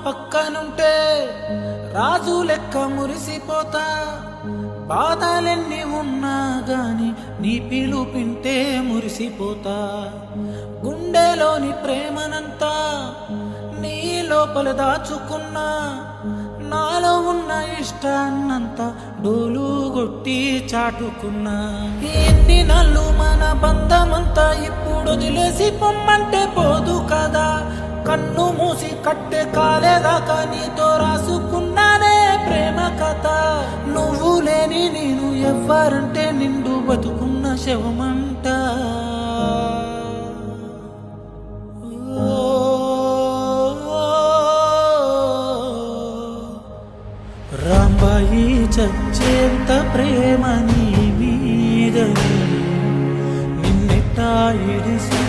పక్కనుంటే రాజు లెక్క మురిసిపోతా. బాధలెన్ని ఉన్నా గాని నీ పిలుపింటే మురిసిపోతా. గుండెలోని ప్రేమనంతా నీ లోపల దాచుకున్నా. నాలో ఉన్న ఇష్టాన్నంతా డోలు కొట్టి చాటుకున్నా. ఎన్ని నల్లు మన బంధమంతా ఇప్పుడు వదిలేసి పొమ్మంటే పోదు కదా. కన్ను మూసి కట్టె కాలేదాకా నీతో రాసుకున్నానే ప్రేమ కథ. నువ్వు లేని నేను ఎవ్వరంటే నిండు బతుకున్న శవమంట. రాంబాయి చచ్చేంత ప్రేమ నీ మీద నిన్నెట్టా ఇడిసి